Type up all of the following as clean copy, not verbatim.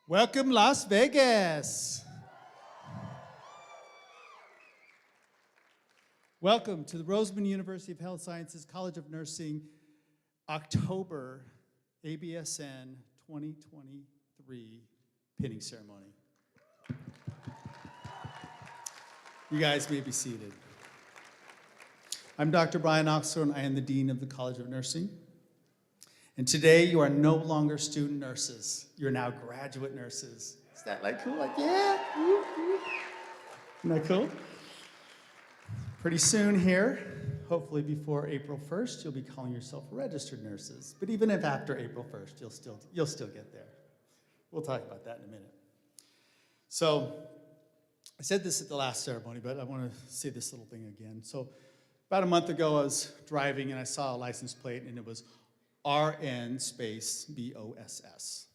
Welcome, Las Vegas. Welcome to the Roseman University of Health Sciences College of Nursing October ABSN 2023 pinning ceremony. You guys may be seated. I'm Dr. Brian Oxford, and I am the Dean of the College of Nursing. And today you are no longer student nurses. You're now graduate nurses. Is that like cool? Like, yeah. Isn't that cool? Pretty soon here, hopefully before April 1st, you'll be calling yourself registered nurses. But even if after April 1st, you'll still get there. We'll talk about that in a minute. So I said this at the last ceremony, but I want to say this little thing again. So about a month ago, I was driving and I saw a license plate and it was RN space BOSS.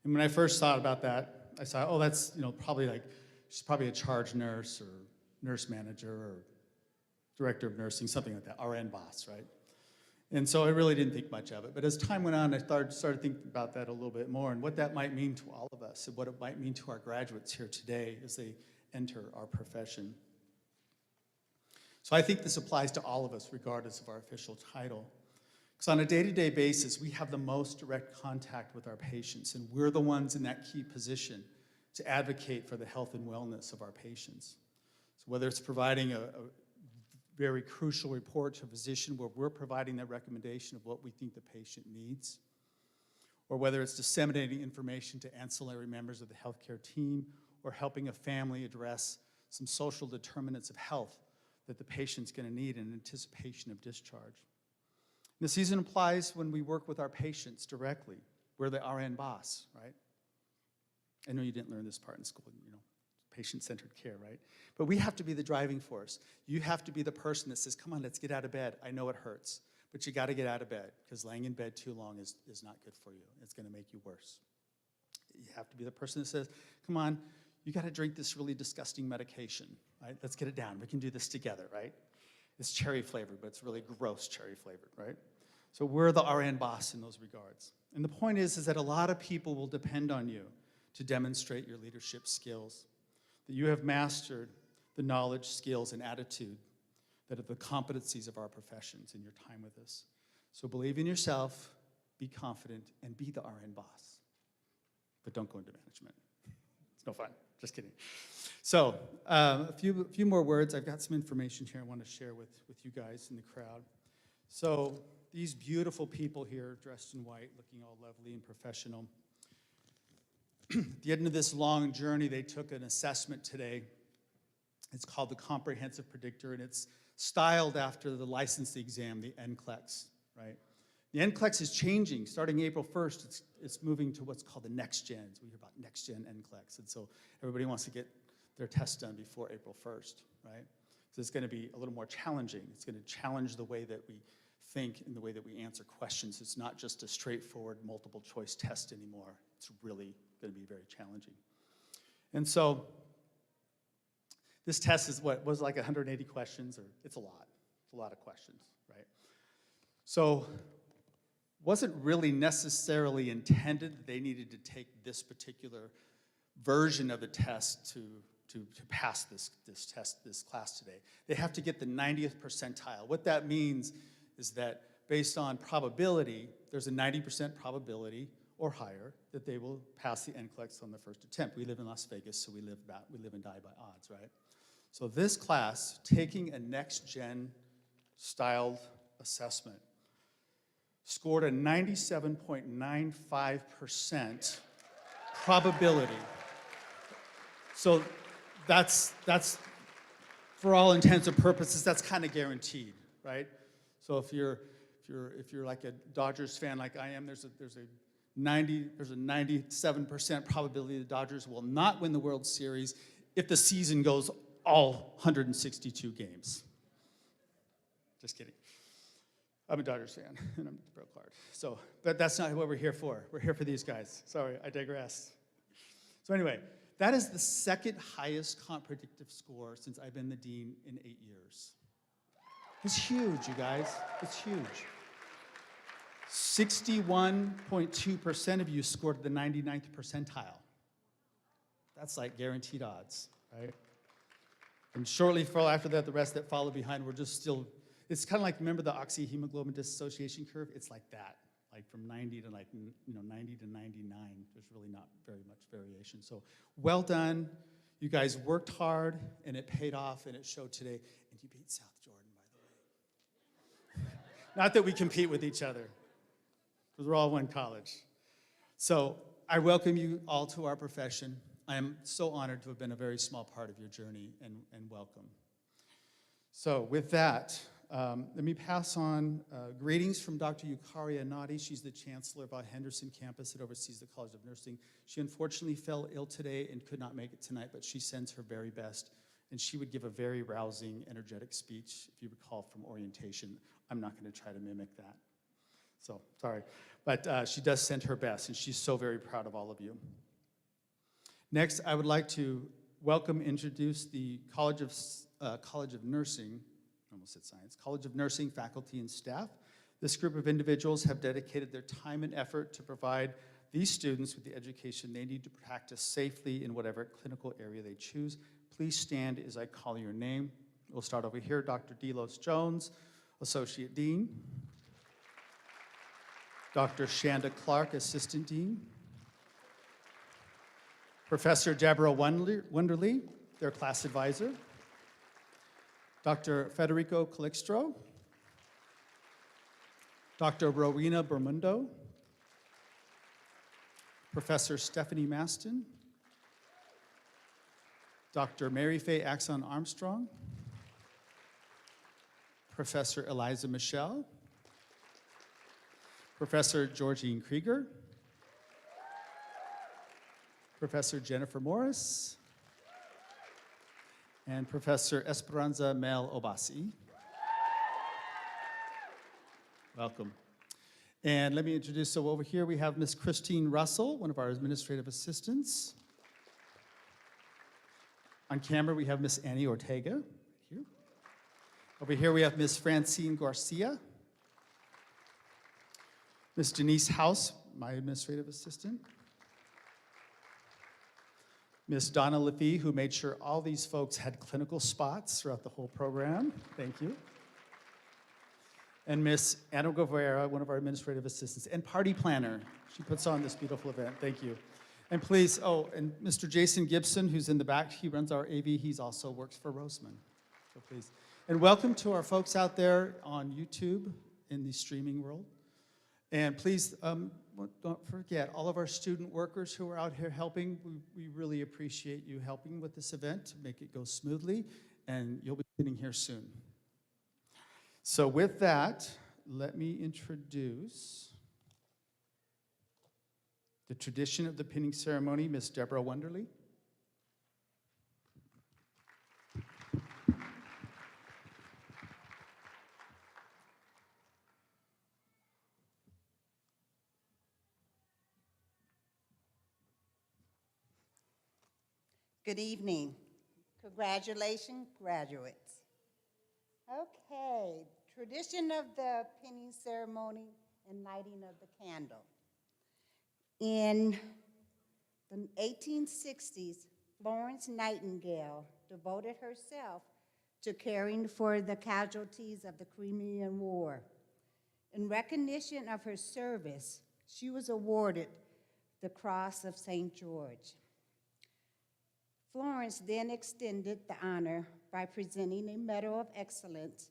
And when I first thought about that, I thought, oh, that's probably like, she's probably a charge nurse or nurse manager or director of nursing, something like that, RN boss, right? And so I really didn't think much of it. But as time went on, I started thinking about that a little bit more and what that might mean to all of us and what it might mean to our graduates here today as they enter our profession. So I think this applies to all of us regardless of our official title. Because on a day-to-day basis, we have the most direct contact with our patients, and we're the ones in that key position to advocate for the health and wellness of our patients. So whether it's providing a very crucial report to a physician where we're providing that recommendation of what we think the patient needs, or whether it's disseminating information to ancillary members of the healthcare team, or helping a family address some social determinants of health that the patient's going to need in anticipation of discharge. The season applies when we work with our patients directly. We're the RN boss, right? I know you didn't learn this part in school, patient-centered care, right? But we have to be the driving force. You have to be the person that says, come on, let's get out of bed. I know it hurts, but you got to get out of bed because laying in bed too long is not good for you. It's going to make you worse. You have to be the person that says, come on, you got to drink this really disgusting medication, right? Let's get it down. We can do this together, right? It's cherry flavored, but it's really gross cherry flavored, right? So we're the RN boss in those regards. And the point is that a lot of people will depend on you to demonstrate your leadership skills, that you have mastered the knowledge, skills, and attitude that are the competencies of our professions in your time with us. So believe in yourself, be confident, and be the RN boss. But don't go into management. It's no fun. Just kidding. So a few more words. I've got some information here I want to share with you guys in the crowd. So these beautiful people here dressed in white, looking all lovely and professional. At the end of this long journey, they took an assessment today. It's called the Comprehensive Predictor, and it's styled after the licensing exam, the NCLEX, right? The NCLEX is changing. Starting April 1st, it's moving to what's called the next gens. We hear about next gen NCLEX, and so everybody wants to get their tests done before April 1st, right? So it's going to be a little more challenging. It's going to challenge the way that we think and the way that we answer questions. It's not just a straightforward multiple choice test anymore. It's really going to be very challenging. And so this test is what was like 180 questions, or it's a lot. It's a lot of questions, right? So wasn't really necessarily intended that they needed to take this particular version of the test to pass this class today. They have to get the 90th percentile. What that means is that based on probability, there's a 90% probability or higher that they will pass the NCLEX on the first attempt. We live in Las Vegas, so we live and die by odds, right? So this class, taking a next-gen styled assessment, scored a 97.95% probability. So that's for all intents and purposes, that's kind of guaranteed, right? So if you're like a Dodgers fan like I am, there's a 97% probability the Dodgers will not win the World Series if the season goes all 162 games. Just kidding. I'm a Dodgers fan, and I'm broke hard. But that's not what we're here for. We're here for these guys. Sorry, I digress. So anyway, That is the second highest comp predictive score since I've been the dean in 8 years. It's huge, you guys. It's huge. 61.2% of you scored the 99th percentile. That's like guaranteed odds, right? And shortly after that, the rest that follow behind were just still, it's kind of like, remember the oxyhemoglobin dissociation curve? It's like that, like from 90 to 90 to 99. There's really not very much variation. So well done. You guys worked hard, and it paid off, and it showed today. And you beat South Jordan, by the way. Not that we compete with each other, because we're all one college. So I welcome you all to our profession. I am so honored to have been a very small part of your journey, and welcome. So with that, let me pass on greetings from Dr. Yukaria Nadi. She's the chancellor of our Henderson campus that oversees the College of Nursing. She unfortunately fell ill today and could not make it tonight, but she sends her very best, and she would give a very rousing, energetic speech, if you recall from orientation. I'm not going to try to mimic that. So, sorry. But she does send her best, and she's so very proud of all of you. Next, I would like to introduce the College of Nursing, I almost said science, College of Nursing faculty and staff. This group of individuals have dedicated their time and effort to provide these students with the education they need to practice safely in whatever clinical area they choose. Please stand as I call your name. We'll start over here. Dr. Delos Jones, Associate Dean. Dr. Shanda Clark, Assistant Dean. Professor Deborah Wunderly, their class advisor. Dr. Federico Calixtro. Dr. Rowena Bermundo. Professor Stephanie Maston. Dr. Mary Faye Axon Armstrong. Professor Eliza Michelle. Professor Georgine Krieger. Professor Jennifer Morris. And Professor Esperanza Mel Obasi. Welcome. And let me introduce, so over here we have Miss Christine Russell, one of our administrative assistants. On camera we have Miss Annie Ortega, here. Over here we have Miss Francine Garcia. Miss Denise House, my administrative assistant. Miss Donna Lefee, who made sure all these folks had clinical spots throughout the whole program. Thank you. And Miss Anna Guevara, one of our administrative assistants, and party planner. She puts on this beautiful event. Thank you. And please, and Mr. Jason Gibson, who's in the back, he runs our AV. He's also works for Roseman. So please. And welcome to our folks out there on YouTube in the streaming world. And please, don't forget, all of our student workers who are out here helping, we really appreciate you helping with this event to make it go smoothly, and you'll be sitting here soon. So with that, let me introduce the tradition of the pinning ceremony, Miss Deborah Wunderly. Good evening. Congratulations, graduates. Okay, tradition of the pinning ceremony and lighting of the candle. In the 1860s, Florence Nightingale devoted herself to caring for the casualties of the Crimean War. In recognition of her service, she was awarded the Cross of St. George. Florence then extended the honor by presenting a Medal of Excellence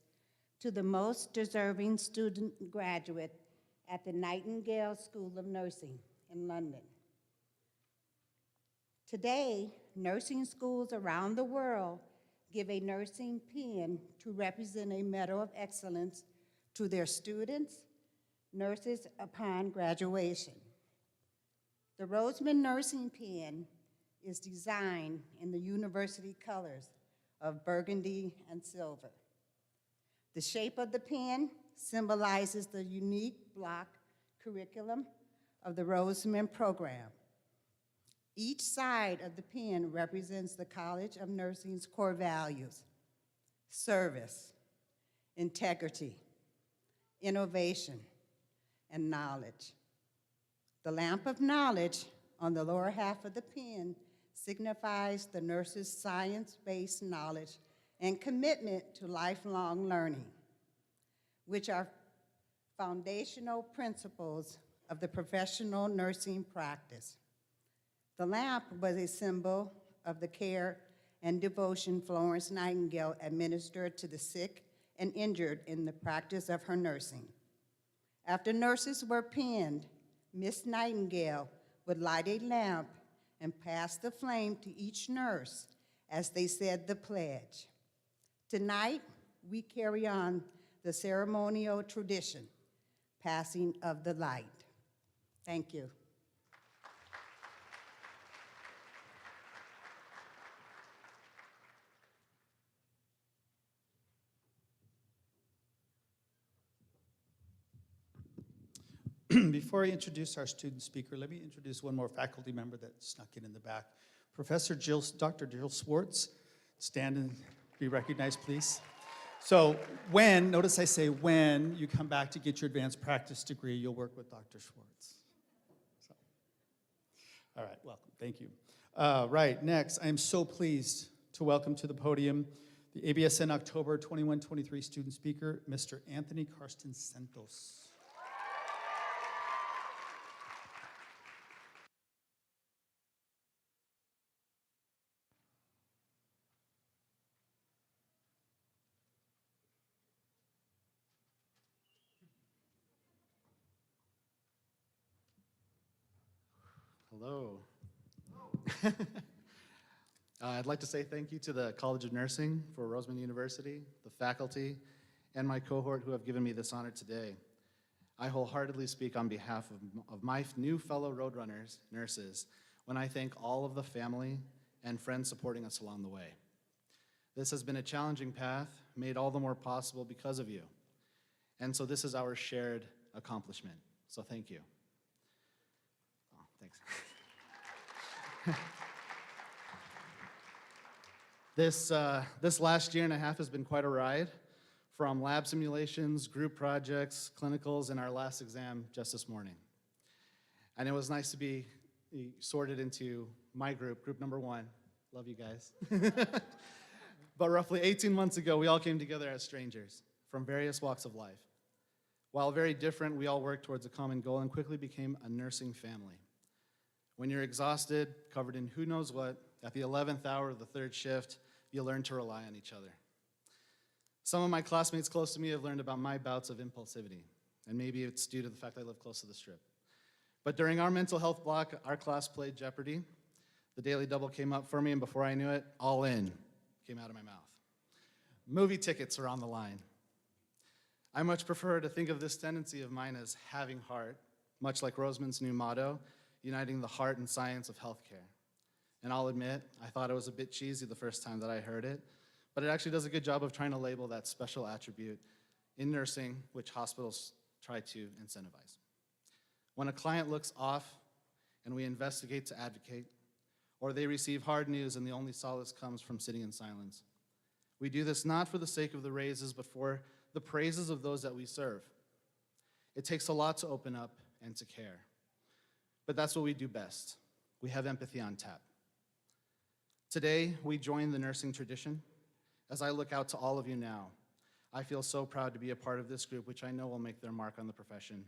to the most deserving student graduate at the Nightingale School of Nursing in London. Today, nursing schools around the world give a nursing pin to represent a Medal of Excellence to their students, nurses upon graduation. The Roseman nursing pin is designed in the university colors of burgundy and silver. The shape of the pin symbolizes the unique block curriculum of the Roseman program. Each side of the pen represents the College of Nursing's core values: service, integrity, innovation, and knowledge. The lamp of knowledge on the lower half of the pen signifies the nurse's science-based knowledge and commitment to lifelong learning, which are foundational principles of the professional nursing practice. The lamp was a symbol of the care and devotion Florence Nightingale administered to the sick and injured in the practice of her nursing. After nurses were pinned, Miss Nightingale would light a lamp and pass the flame to each nurse as they said the pledge. Tonight, we carry on the ceremonial tradition, passing of the light. Thank you. Before I introduce our student speaker, let me introduce one more faculty member that snuck in the back. Dr. Jill Swartz, stand and be recognized, please. So notice I say when you come back to get your advanced practice degree, you'll work with Dr. Swartz. So, all right, welcome, thank you. Right, next, I am so pleased to welcome to the podium the ABSN October 21-23 student speaker, Mr. Anthony Karsten Santos. Hello. I'd like to say thank you to the College of Nursing for Roseman University, the faculty, and my cohort who have given me this honor today. I wholeheartedly speak on behalf of my new fellow Roadrunners, nurses, when I thank all of the family and friends supporting us along the way. This has been a challenging path, made all the more possible because of you. And so this is our shared accomplishment. So thank you. Oh, thanks. This last year and a half has been quite a ride, from lab simulations, group projects, clinicals, and our last exam just this morning. And it was nice to be sorted into my group number 1. Love you guys. But roughly 18 months ago, we all came together as strangers from various walks of life. While very different, we all worked towards a common goal and quickly became a nursing family. When you're exhausted, covered in who knows what, at the 11th hour of the 3rd shift, you learn to rely on each other. Some of my classmates close to me have learned about my bouts of impulsivity, and maybe it's due to the fact I live close to the Strip. But during our mental health block, our class played Jeopardy. The daily double came up for me, and before I knew it, all in came out of my mouth. Movie tickets are on the line. I much prefer to think of this tendency of mine as having heart, much like Roseman's new motto, uniting the heart and science of healthcare. And I'll admit, I thought it was a bit cheesy the first time that I heard it, but it actually does a good job of trying to label that special attribute in nursing, which hospitals try to incentivize. When a client looks off and we investigate to advocate, or they receive hard news and the only solace comes from sitting in silence, we do this not for the sake of the raises, but for the praises of those that we serve. It takes a lot to open up and to care. But that's what we do best. We have empathy on tap. Today, we join the nursing tradition. As I look out to all of you now, I feel so proud to be a part of this group, which I know will make their mark on the profession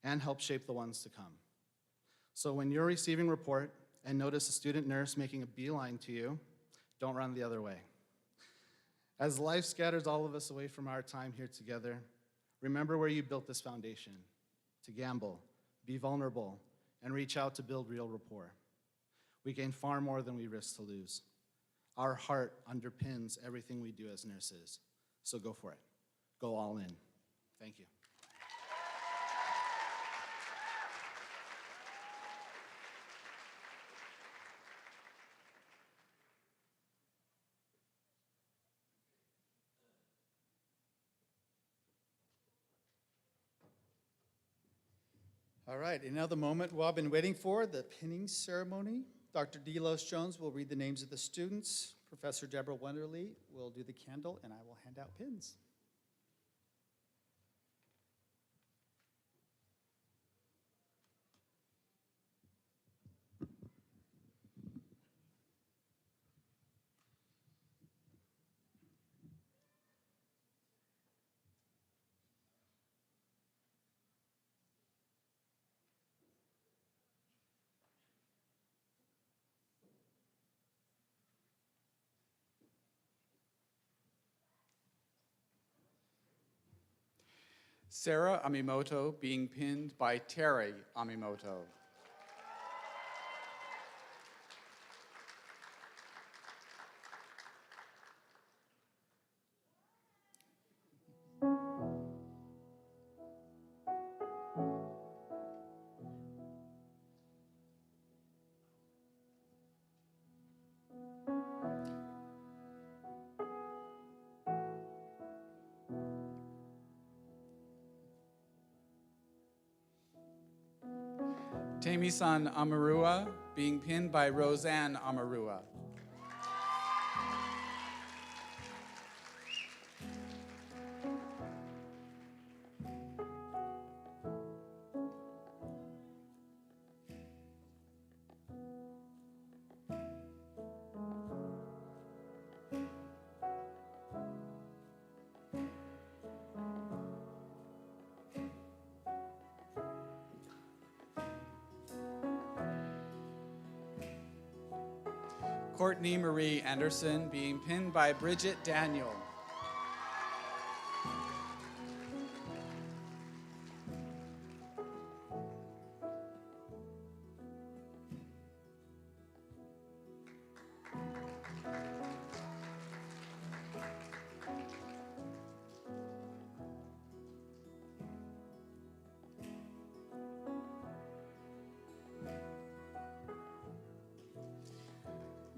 and help shape the ones to come. So when you're receiving report and notice a student nurse making a beeline to you, don't run the other way. As life scatters all of us away from our time here together, remember where you built this foundation: to gamble, be vulnerable, and reach out to build real rapport. We gain far more than we risk to lose. Our heart underpins everything we do as nurses, so go for it. Go all in. Thank you. All right, and now the moment we've all been waiting for, the pinning ceremony. Dr. Delos Jones will read the names of the students. Professor Deborah Wenderly will do the candle, and I will hand out pins. Sarah Amimoto being pinned by Terry Amimoto. Tami-san Amarua being pinned by Roseanne Amarua. Courtney Marie Anderson being pinned by Bridget Daniel.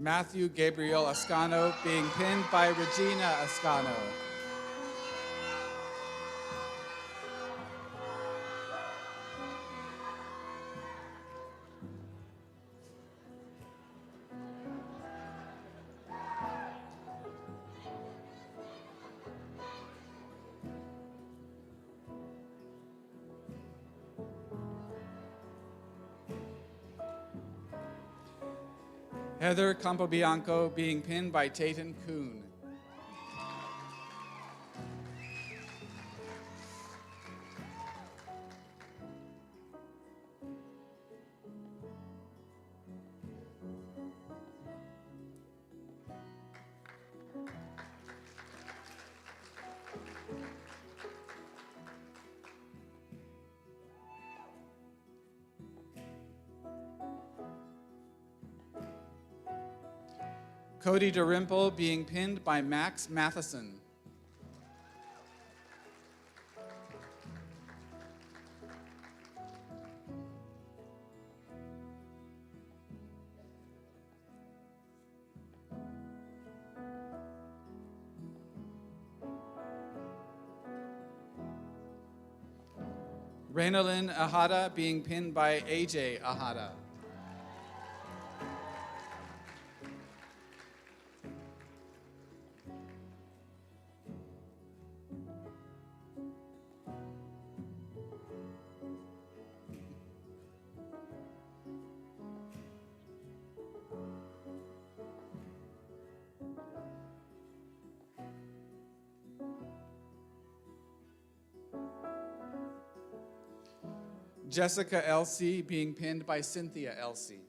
Matthew Gabriel Ascano being pinned by Regina Ascano. Heather Campobianco being pinned by Tayton Kuhn. Cody DeRimple being pinned by Max Matheson. Reynolyn Ahada being pinned by AJ Ahada. Jessica Elsie being pinned by Cynthia Elsie.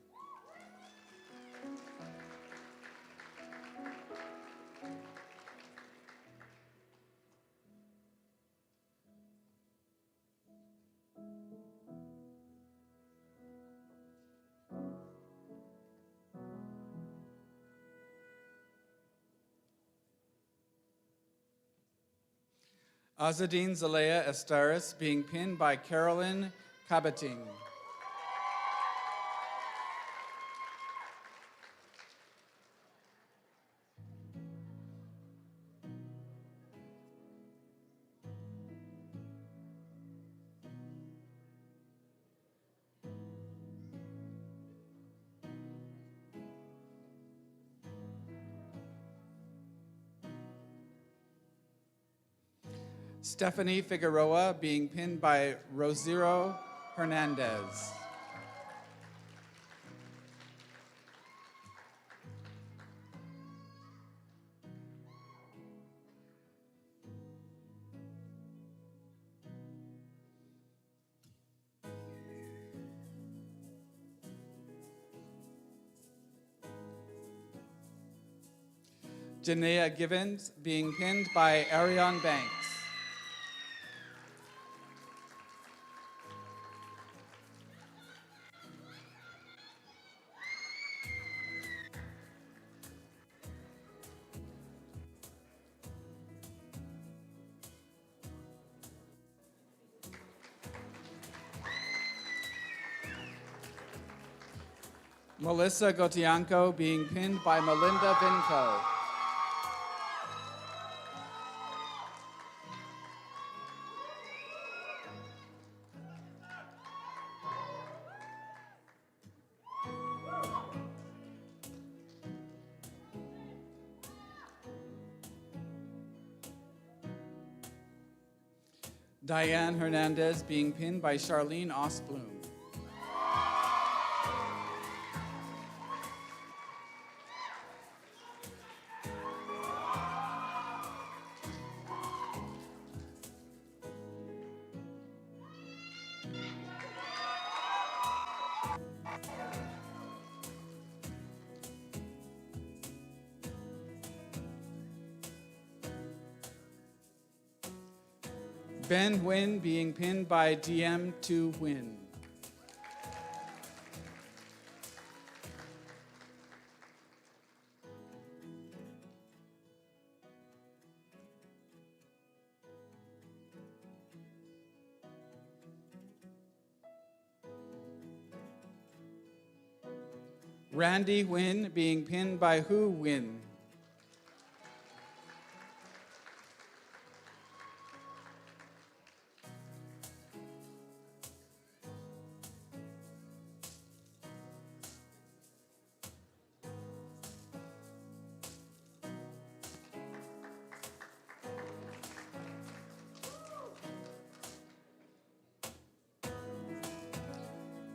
Azadine Zalea Estaris being pinned by Carolyn Cabating. Stephanie Figueroa being pinned by Rosiro Hernandez. Janaea Givens being pinned by Ariane Banks. Melissa Gotianco being pinned by Melinda Vinco. Diane Hernandez being pinned by Charlene Osbloom. Ben Nguyen being pinned by DM2 Nguyen. Randy Nguyen being pinned by Hu Nguyen.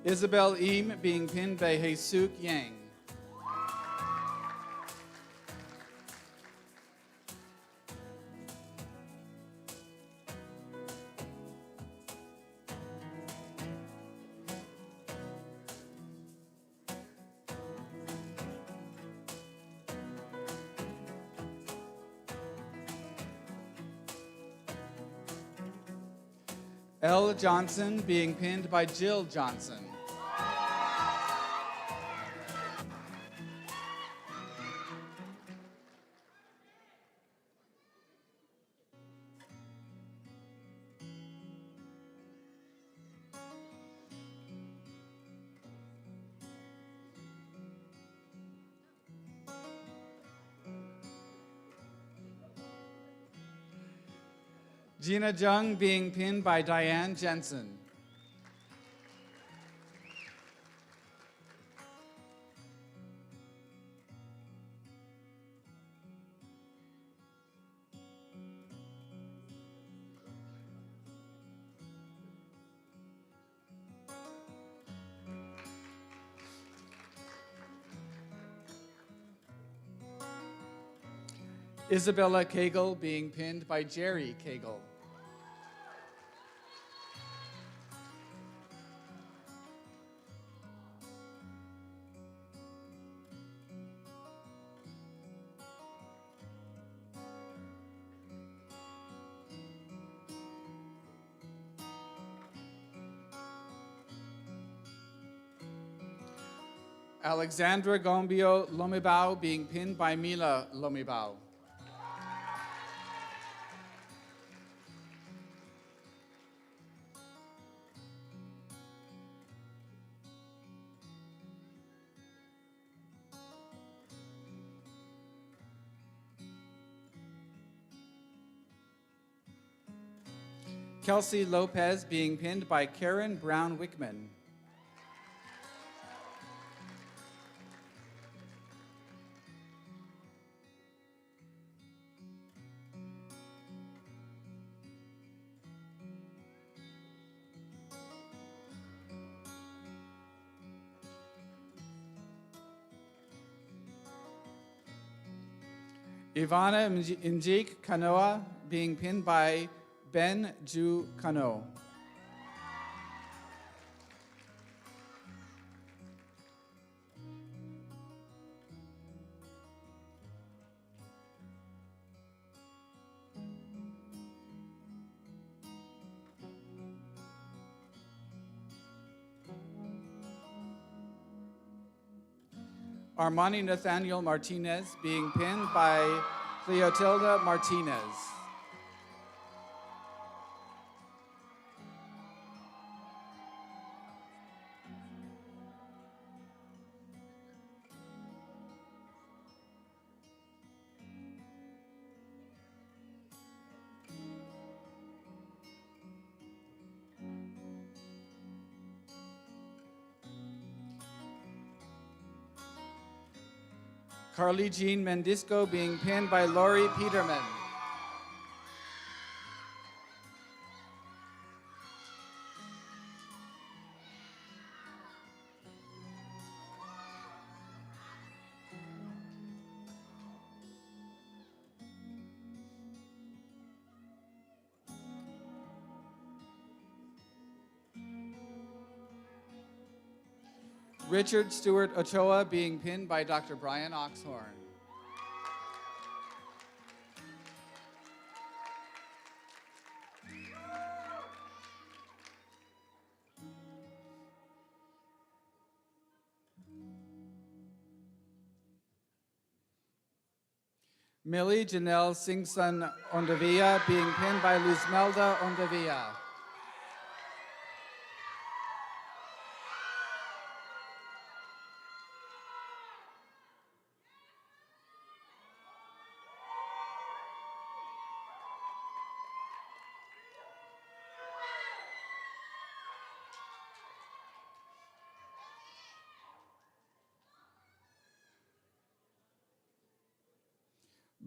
Isabel Eam being pinned by Jesus Yang. Elle Johnson being pinned by Jill Johnson. Gina Jung being pinned by Diane Jensen. Isabella Cagle being pinned by Jerry Cagle. Alexandra Gombio Lomibao being pinned by Mila Lomibao. Kelsey Lopez being pinned by Karen Brown Wickman. Ivana Njik Kanoa being pinned by Ben Ju Kano. Armani Nathaniel Martinez being pinned by Cleotilda Martinez. Carly Jean Mendisco being pinned by Lori Peterman. Richard Stewart Ochoa being pinned by Dr. Brian Oxhorn. Millie Janelle Singson Ondavia being pinned by Luzmelda Ondavia.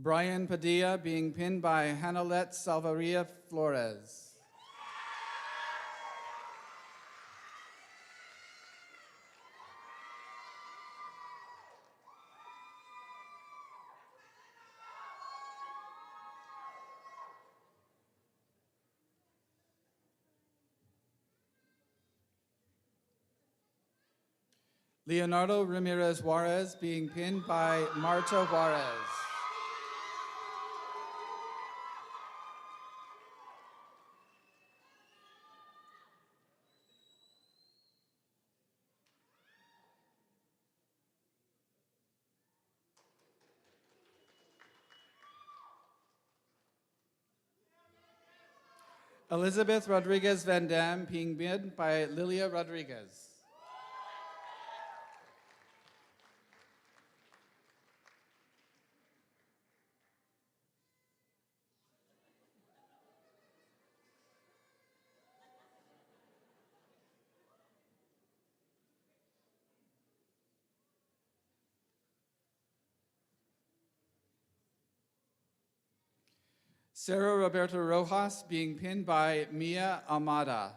Brian Padilla being pinned by Hannalette Salvaria Flores. Leonardo Ramirez Juarez being pinned by Marta Juarez. Elizabeth Rodriguez Van Dam being pinned by Lilia Rodriguez. Sarah Roberto Rojas being pinned by Mia Amada.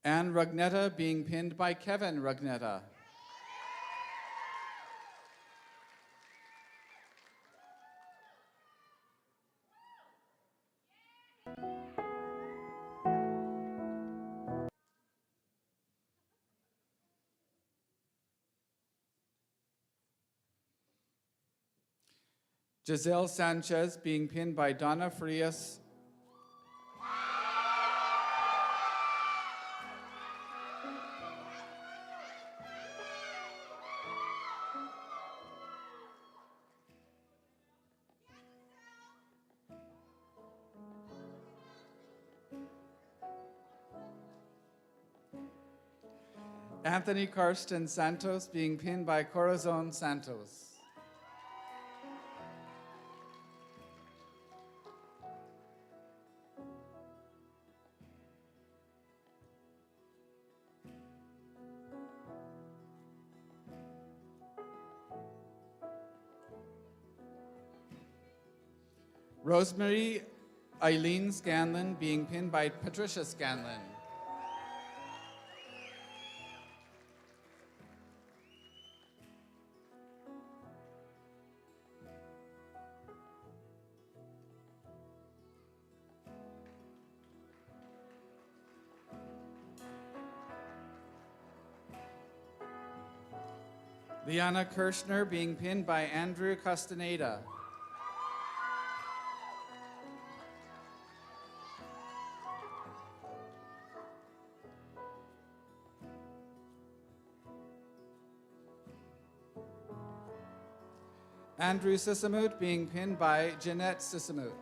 Anne Rugnetta being pinned by Kevin Rugnetta. Giselle Sanchez being pinned by Donna Frias. Anthony Karsten Santos being pinned by Corazon Santos. Rosemary Eileen Scanlon being pinned by Patricia Scanlon. Liana Kirschner being pinned by Andrew Castaneda. Andrew Sisamut being pinned by Jeanette Sisamut.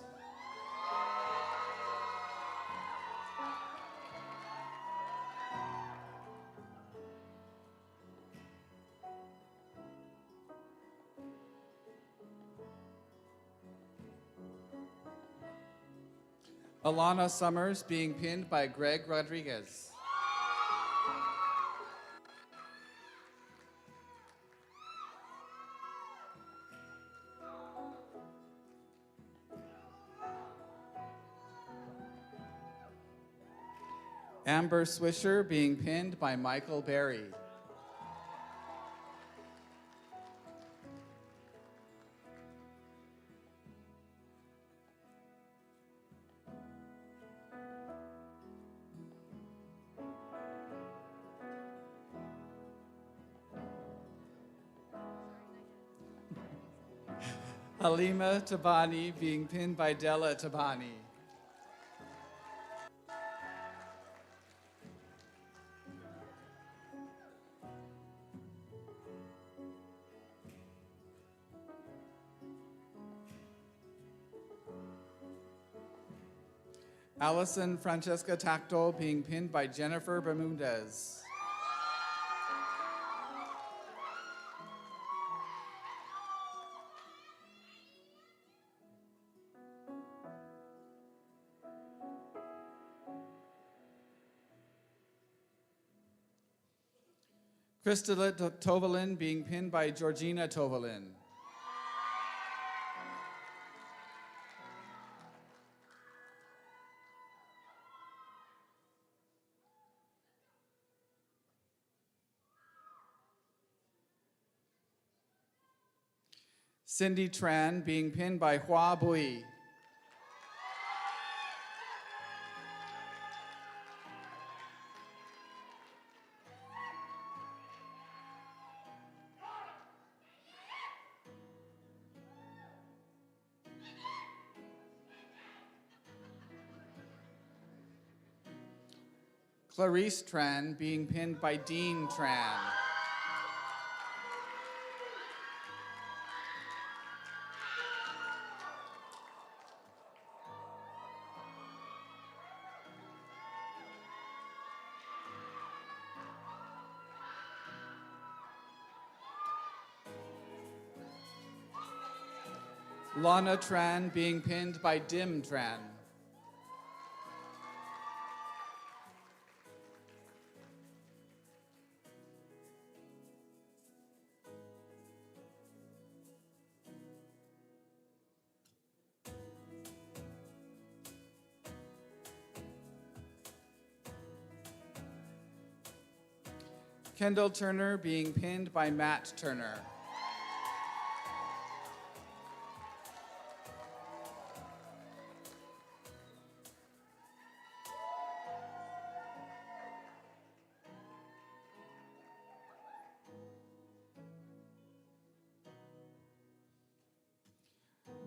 Alana Summers being pinned by Greg Rodriguez. Amber Swisher being pinned by Michael Berry. Halima Tabani being pinned by Della Tabani. Allison Francesca Tactol being pinned by Jennifer Bermudez. Christela Tovalin being pinned by Georgina Tovalin. Cindy Tran being pinned by Hua Bui. Clarice Tran being pinned by Dean Tran. Lana Tran being pinned by Dim Tran. Kendall Turner being pinned by Matt Turner.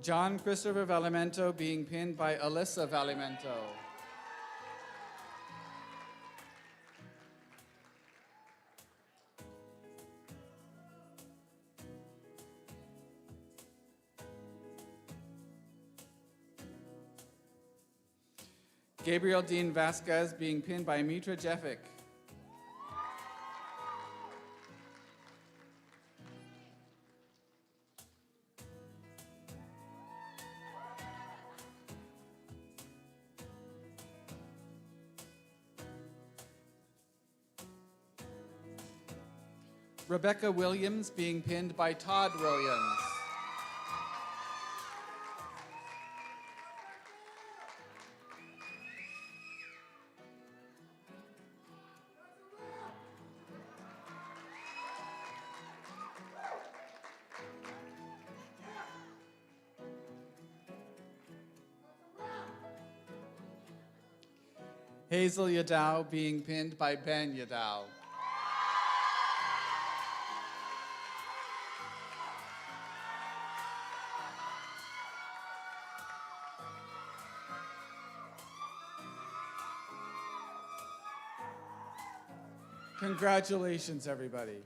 John Christopher Valimento being pinned by Alyssa Valimento. Gabriel Dean Vasquez being pinned by Mitra Jeffic. Rebecca Williams being pinned by Todd Williams. Hazel Yadao being pinned by Ben Yadao. Congratulations, everybody.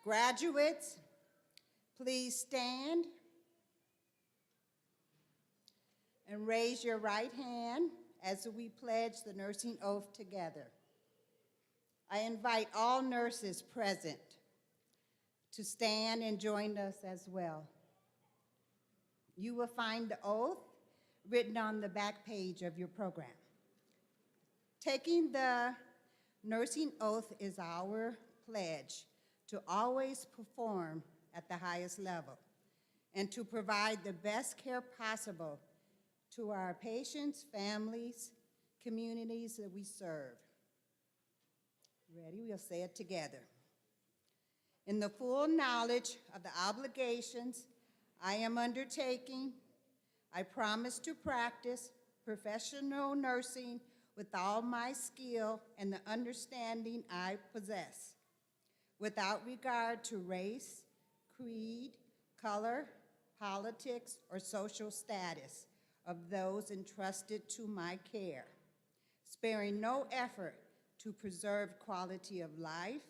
Graduates, please stand and raise your right hand as we pledge the nursing oath together. I invite all nurses present to stand and join us as well. You will find the oath written on the back page of your program. Taking the nursing oath is our pledge to always perform at the highest level and to provide the best care possible to our patients, families, communities that we serve. Ready? We'll say it together. In the full knowledge of the obligations I am undertaking, I promise to practice professional nursing with all my skill and the understanding I possess, without regard to race, creed, color, politics, or social status of those entrusted to my care, sparing no effort to preserve quality of life,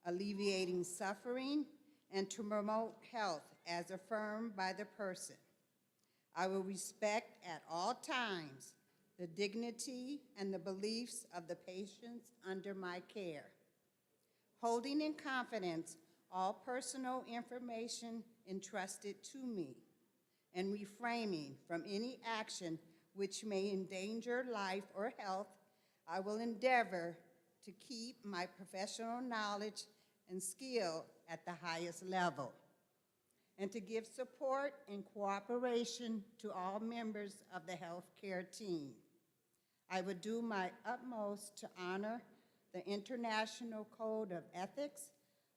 alleviating suffering, and to promote health as affirmed by the person. I will respect at all times the dignity and the beliefs of the patients under my care, holding in confidence all personal information entrusted to me, and refraining from any action which may endanger life or health. I will endeavor to keep my professional knowledge and skill at the highest level, and to give support and cooperation to all members of the healthcare team. I will do my utmost to honor the International Code of Ethics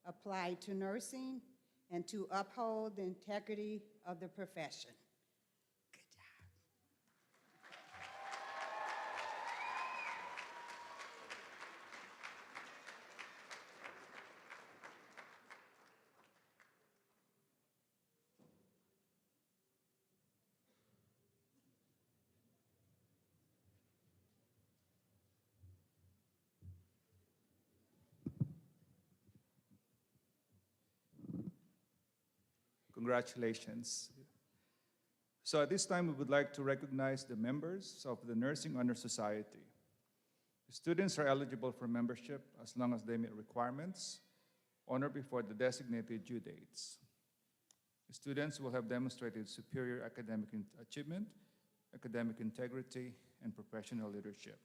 applied to nursing and to uphold the integrity of the profession. Good job. Congratulations. So at this time, we would like to recognize the members of the Nursing Honor Society. The students are eligible for membership as long as they meet requirements on or before the designated due dates. The students will have demonstrated superior academic achievement, academic integrity, and professional leadership.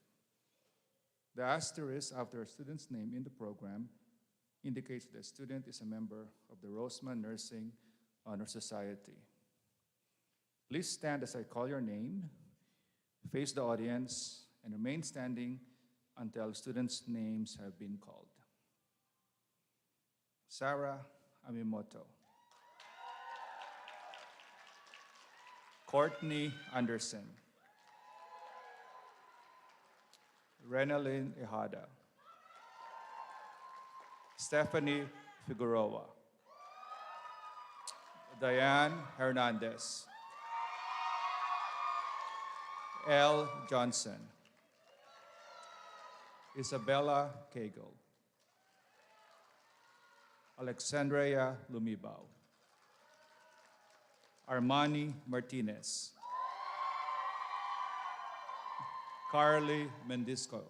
The asterisk after a student's name in the program indicates that the student is a member of the Roseman Nursing Honor Society. Please stand as I call your name, face the audience, and remain standing until students' names have been called. Sarah Amimoto. Courtney Anderson. Renalyn Ihada. Stephanie Figueroa. Diane Hernandez. L. Johnson. Isabella Cagle. Alexandria Lumibao. Armani Martinez. Carly Mendisco.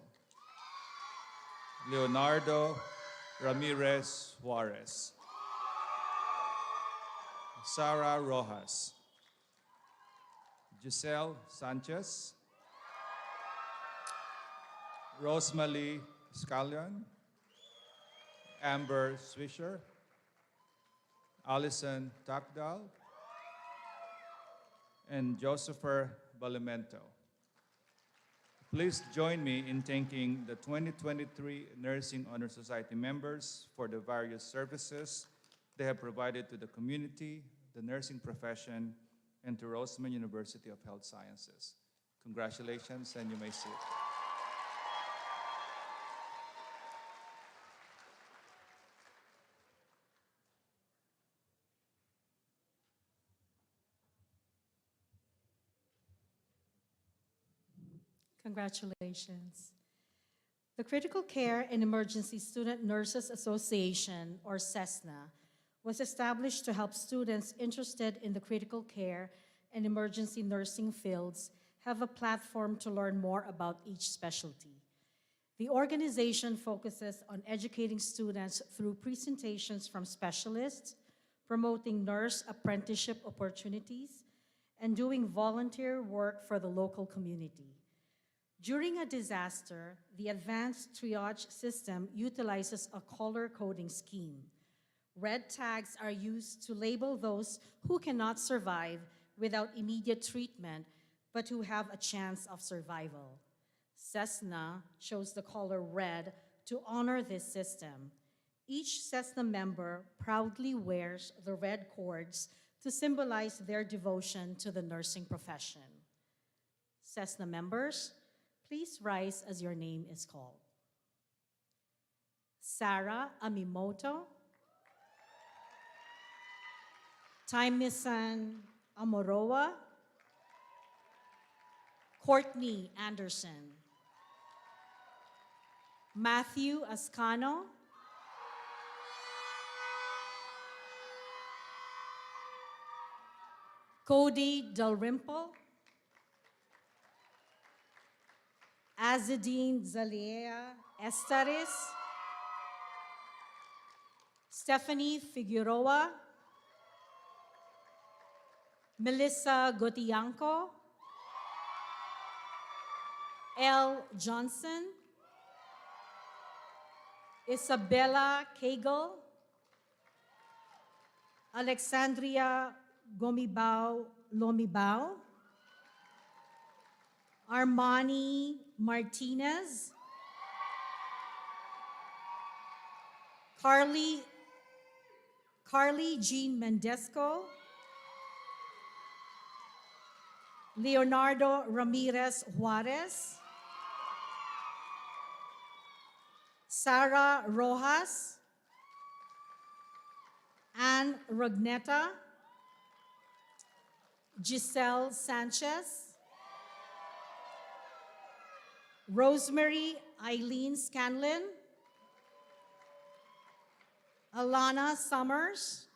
Leonardo Ramirez Juarez. Sarah Rojas. Giselle Sanchez. Rosemary Scallion. Amber Swisher, Allison Takdal, and Josepher Balimento. Please join me in thanking the 2023 Nursing Honor Society members for the various services they have provided to the community, the nursing profession, and to Roseman University of Health Sciences. Congratulations, and you may sit. Congratulations. The Critical Care and Emergency Student Nurses Association, or CESNA, was established to help students interested in the critical care and emergency nursing fields have a platform to learn more about each specialty. The organization focuses on educating students through presentations from specialists, promoting nurse apprenticeship opportunities, and doing volunteer work for the local community. During a disaster, the advanced triage system utilizes a color coding scheme. Red tags are used to label those who cannot survive without immediate treatment, but who have a chance of survival. CESNA chose the color red to honor this system. Each CESNA member proudly wears the red cords to symbolize their devotion to the nursing profession. CESNA members, please rise as your name is called. Sarah Amimoto, Taimisan Amoroa, Courtney Anderson, Matthew Ascano, Cody Dalrymple, Azadine Zalea Estaris, Stephanie Figueroa, Melissa Gotianco, L. Johnson, Isabella Cagle, Alexandria Gomibao Lomibao, Armani Martinez, Carly Jean Mendesco, Leonardo Ramirez Juarez, Sarah Rojas, Anne Rogneta, Giselle Sanchez, Rosemary Eileen Scanlon, Alana Summers,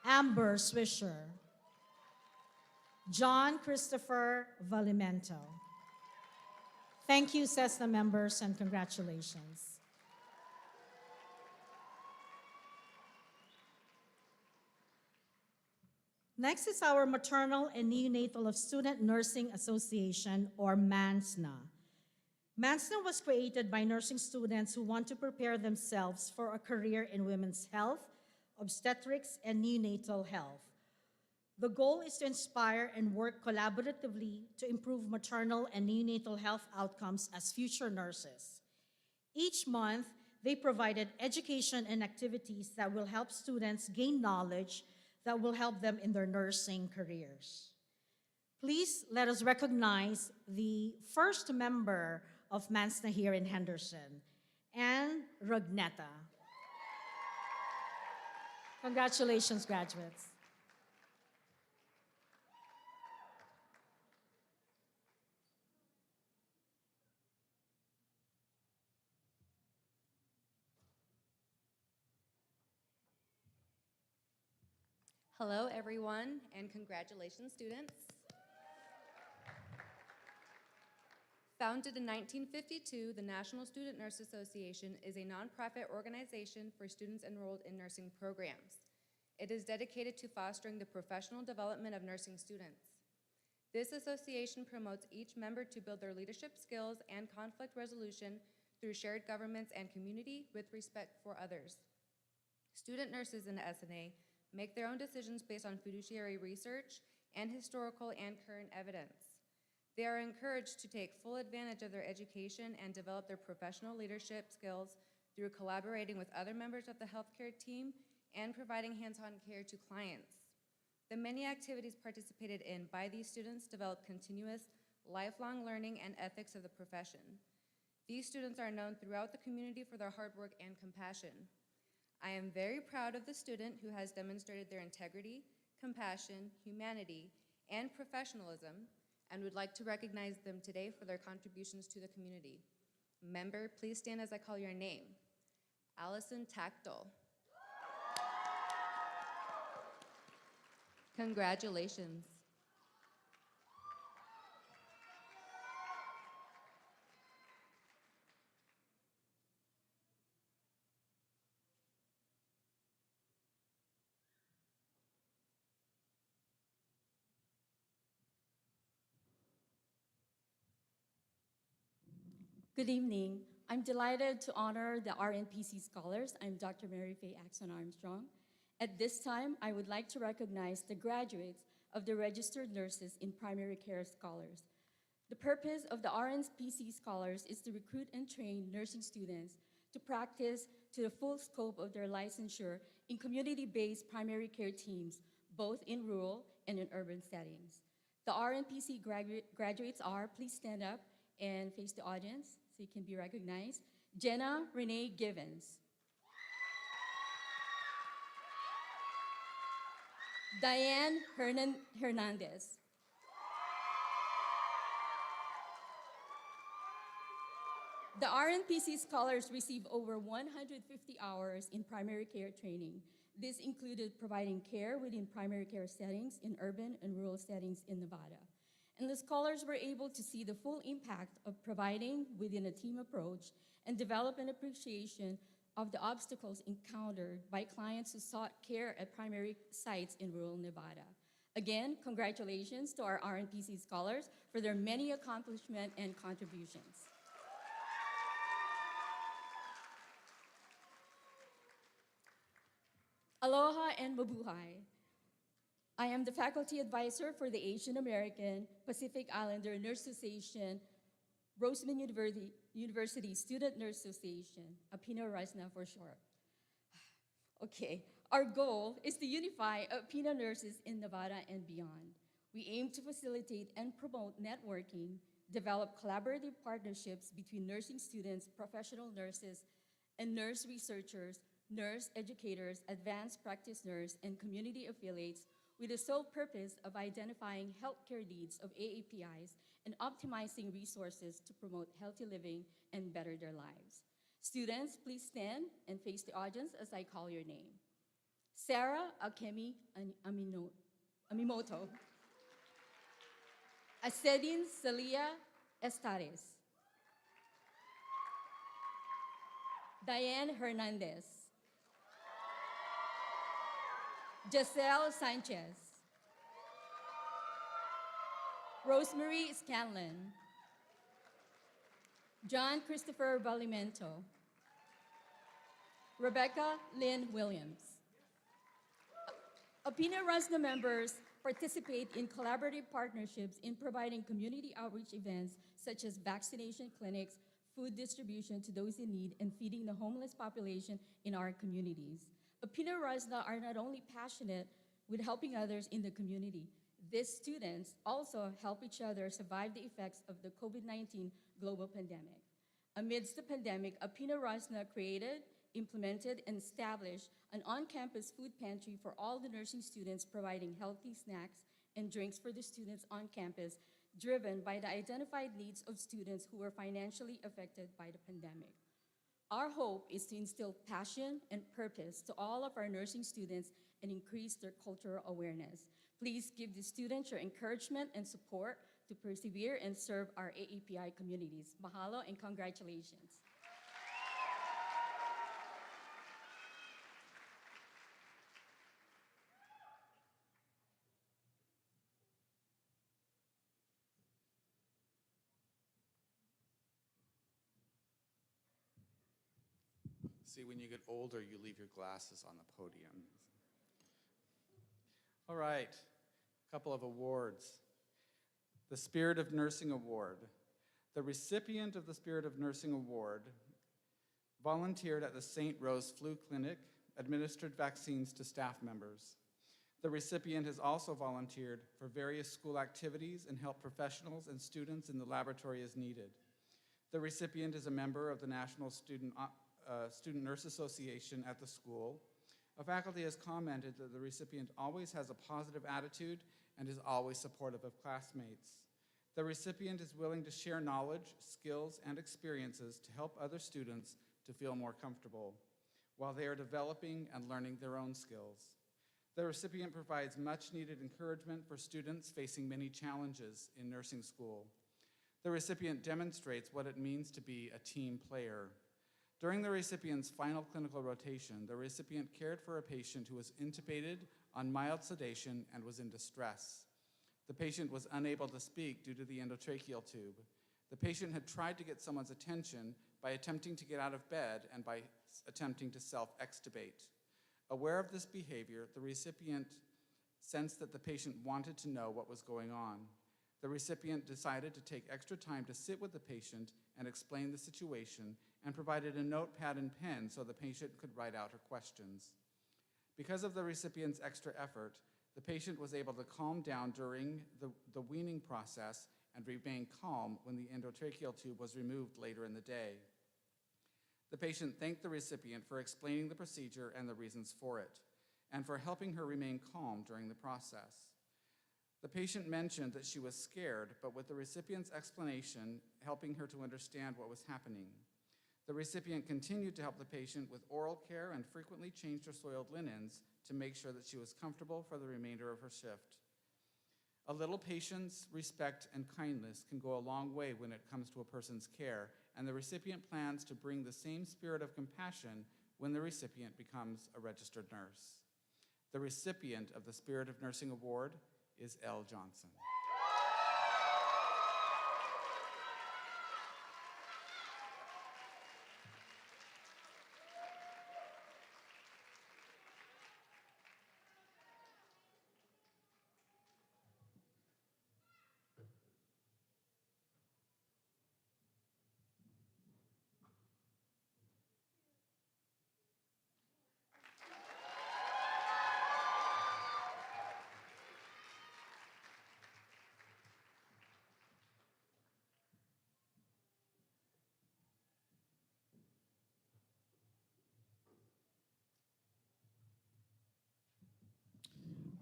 Amber Swisher, John Christopher Valimento. Thank you, CESNA members, and congratulations. Next is our Maternal and Neonatal of Student Nursing Association, or MANSNA. MANSNA was created by nursing students who want to prepare themselves for a career in women's health, obstetrics, and neonatal health. The goal is to inspire and work collaboratively to improve maternal and neonatal health outcomes as future nurses. Each month, they provided education and activities that will help students gain knowledge that will help them in their nursing careers. Please let us recognize the first member of MANSNA here in Henderson, Anne Rogneta. Congratulations, graduates. Hello, everyone, and congratulations, students. Founded in 1952, the National Student Nurse Association is a nonprofit organization for students enrolled in nursing programs. It is dedicated to fostering the professional development of nursing students. This association promotes each member to build their leadership skills and conflict resolution through shared governments and community with respect for others. Student nurses in the SNA make their own decisions based on fiduciary research and historical and current evidence. They are encouraged to take full advantage of their education and develop their professional leadership skills through collaborating with other members of the healthcare team and providing hands-on care to clients. The many activities participated in by these students develop continuous, lifelong learning and ethics of the profession. These students are known throughout the community for their hard work and compassion. I am very proud of the student who has demonstrated their integrity, compassion, humanity, and professionalism, and would like to recognize them today for their contributions to the community. Member, please stand as I call your name. Allison Tactile. Congratulations. Good evening. I'm delighted to honor the RNPC scholars. I'm Dr. Mary Faye Axon Armstrong. At this time, I would like to recognize the graduates of the Registered Nurses in Primary Care Scholars. The purpose of the RNPC scholars is to recruit and train nursing students to practice to the full scope of their licensure in community-based primary care teams, both in rural and in urban settings. The RNPC graduates are, please stand up and face the audience so you can be recognized. Jenna Renee Givens. Diane Hernandez. The RNPC scholars receive over 150 hours in primary care training. This included providing care within primary care settings in urban and rural settings in Nevada. And the scholars were able to see the full impact of providing within a team approach and develop an appreciation of the obstacles encountered by clients who sought care at primary sites in rural Nevada. Again, congratulations to our RNPC scholars for their many accomplishments and contributions. Aloha and mabuhay. I am the faculty advisor for the Asian American Pacific Islander Nurse Association, Roseman University Student Nurse Association, Apina Rasna for short. Okay, our goal is to unify Apina nurses in Nevada and beyond. We aim to facilitate and promote networking, develop collaborative partnerships between nursing students, professional nurses, and nurse researchers, nurse educators, advanced practice nurse, and community affiliates with the sole purpose of identifying healthcare needs of AAPIs and optimizing resources to promote healthy living and better their lives. Students, please stand and face the audience as I call your name. Sarah Akemi Amimoto. Asedin Celia Estares. Diane Hernandez. Giselle Sanchez. Rosemary Scanlon. John Christopher Valimento. Rebecca Lynn Williams. Apina Rasna members participate in collaborative partnerships in providing community outreach events such as vaccination clinics, food distribution to those in need, and feeding the homeless population in our communities. Apina Rasna are not only passionate with helping others in the community, these students also help each other survive the effects of the COVID-19 global pandemic. Amidst the pandemic, Apina Rasna created, implemented, and established an on-campus food pantry for all the nursing students, providing healthy snacks and drinks for the students on campus, driven by the identified needs of students who were financially affected by the pandemic. Our hope is to instill passion and purpose to all of our nursing students and increase their cultural awareness. Please give the students your encouragement and support to persevere and serve our AAPI communities. Mahalo and congratulations. See, when you get older, you leave your glasses on the podium. All right, a couple of awards. The Spirit of Nursing Award. The recipient of the Spirit of Nursing Award volunteered at the St. Rose Flu Clinic, administered vaccines to staff members. The recipient has also volunteered for various school activities and helped professionals and students in the laboratory as needed. The recipient is a member of the National Student Nurse Association at the school. A faculty has commented that the recipient always has a positive attitude and is always supportive of classmates. The recipient is willing to share knowledge, skills, and experiences to help other students to feel more comfortable while they are developing and learning their own skills. The recipient provides much needed encouragement for students facing many challenges in nursing school. The recipient demonstrates what it means to be a team player. During the recipient's final clinical rotation, the recipient cared for a patient who was intubated on mild sedation and was in distress. The patient was unable to speak due to the endotracheal tube. The patient had tried to get someone's attention by attempting to get out of bed and by attempting to self-extubate. Aware of this behavior, the recipient sensed that the patient wanted to know what was going on. The recipient decided to take extra time to sit with the patient and explain the situation and provided a notepad and pen so the patient could write out her questions. Because of the recipient's extra effort, the patient was able to calm down during the weaning process and remain calm when the endotracheal tube was removed later in the day. The patient thanked the recipient for explaining the procedure and the reasons for it, and for helping her remain calm during the process. The patient mentioned that she was scared, but with the recipient's explanation, helping her to understand what was happening. The recipient continued to help the patient with oral care and frequently changed her soiled linens to make sure that she was comfortable for the remainder of her shift. A little patience, respect, and kindness can go a long way when it comes to a person's care, and the recipient plans to bring the same spirit of compassion when the recipient becomes a registered nurse. The recipient of the Spirit of Nursing Award is L. Johnson.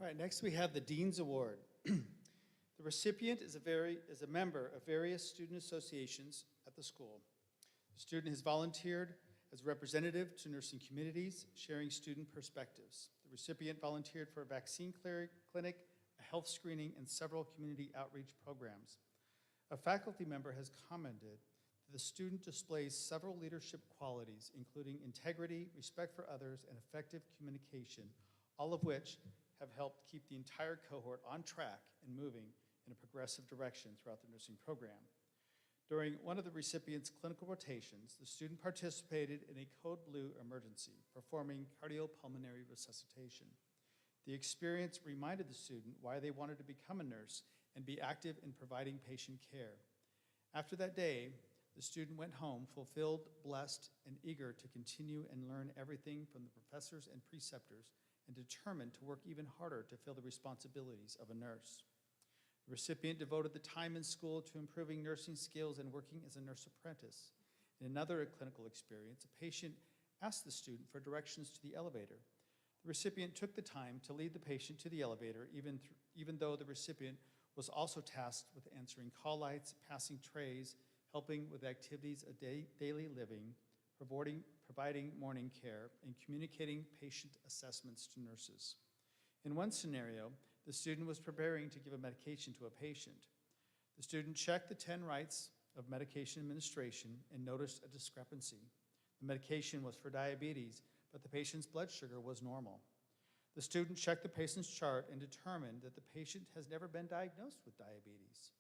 All right, next we have the Dean's Award. The recipient is a member of various student associations at the school. The student has volunteered as representative to nursing communities, sharing student perspectives. The recipient volunteered for a vaccine clinic, a health screening, and several community outreach programs. A faculty member has commented that the student displays several leadership qualities, including integrity, respect for others, and effective communication, all of which have helped keep the entire cohort on track and moving in a progressive direction throughout the nursing program. During one of the recipient's clinical rotations, the student participated in a code blue emergency, performing cardiopulmonary resuscitation. The experience reminded the student why they wanted to become a nurse and be active in providing patient care. After that day, the student went home fulfilled, blessed, and eager to continue and learn everything from the professors and preceptors, and determined to work even harder to fill the responsibilities of a nurse. The recipient devoted the time in school to improving nursing skills and working as a nurse apprentice. In another clinical experience, a patient asked the student for directions to the elevator. The recipient took the time to lead the patient to the elevator, even though the recipient was also tasked with answering call lights, passing trays, helping with activities of daily living, providing morning care, and communicating patient assessments to nurses. In one scenario, the student was preparing to give a medication to a patient. The student checked the 10 rights of medication administration and noticed a discrepancy. The medication was for diabetes, but the patient's blood sugar was normal. The student checked the patient's chart and determined that the patient has never been diagnosed with diabetes.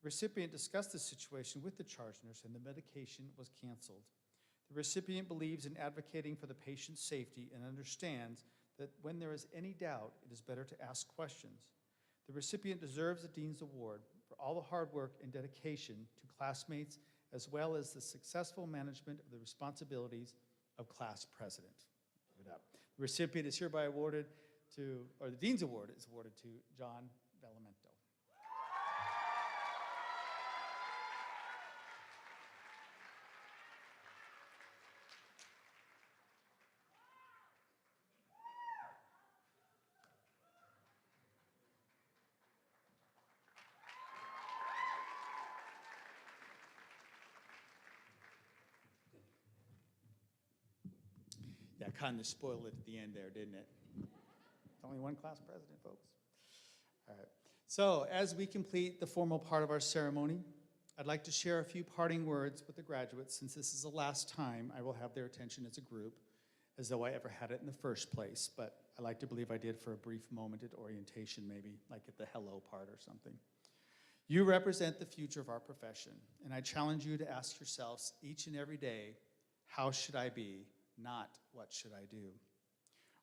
The recipient discussed the situation with the charge nurse and the medication was canceled. The recipient believes in advocating for the patient's safety and understands that when there is any doubt, it is better to ask questions. The recipient deserves the Dean's Award for all the hard work and dedication to classmates, as well as the successful management of the responsibilities of class president. Give it up. The recipient is hereby awarded to, or the Dean's Award is awarded to John Bellamento. Yeah, kind of spoiled it at the end there, didn't it? Only one class president, folks. All right. So as we complete the formal part of our ceremony, I'd like to share a few parting words with the graduates, since this is the last time I will have their attention as a group, as though I ever had it in the first place. But I like to believe I did for a brief moment at orientation, maybe, like at the hello part or something. You represent the future of our profession, and I challenge you to ask yourselves each and every day, how should I be, not what should I do?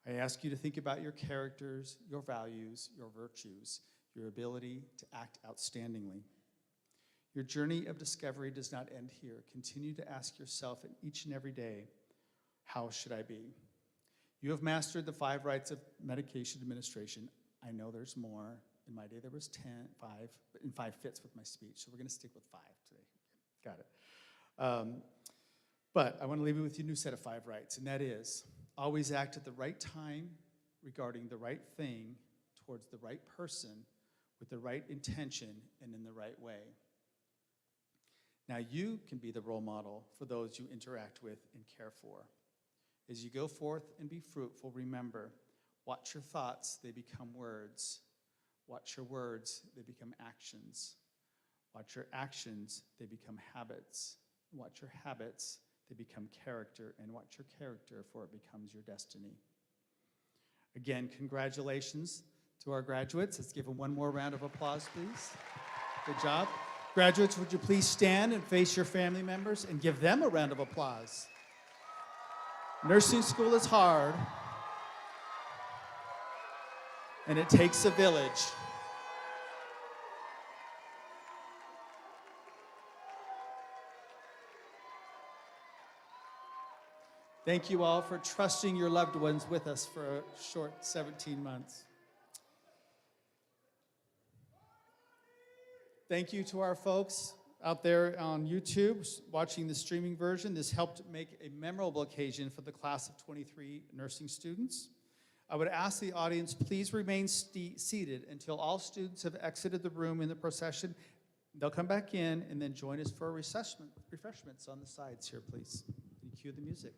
I ask you to think about your characters, your values, your virtues, your ability to act outstandingly. Your journey of discovery does not end here. Continue to ask yourself each and every day, how should I be? You have mastered the 5 rights of medication administration. I know there's more. In my day, there was 5, and 5 fits with my speech, so we're going to stick with 5 today. Got it. But I want to leave you with a new set of 5 rights, and that is, always act at the right time regarding the right thing towards the right person with the right intention and in the right way. Now you can be the role model for those you interact with and care for. As you go forth and be fruitful, remember, watch your thoughts, they become words. Watch your words, they become actions. Watch your actions, they become habits. Watch your habits, they become character, and watch your character, for it becomes your destiny. Again, congratulations to our graduates. Let's give them one more round of applause, please. Good job. Graduates, would you please stand and face your family members and give them a round of applause. Nursing school is hard, and it takes a village. Thank you all for trusting your loved ones with us for a short 17 months. Thank you to our folks out there on YouTube watching the streaming version. This helped make a memorable occasion for the class of 23 nursing students. I would ask the audience, please remain seated until all students have exited the room in the procession. They'll come back in and then join us for refreshments on the sides here, please. And cue the music.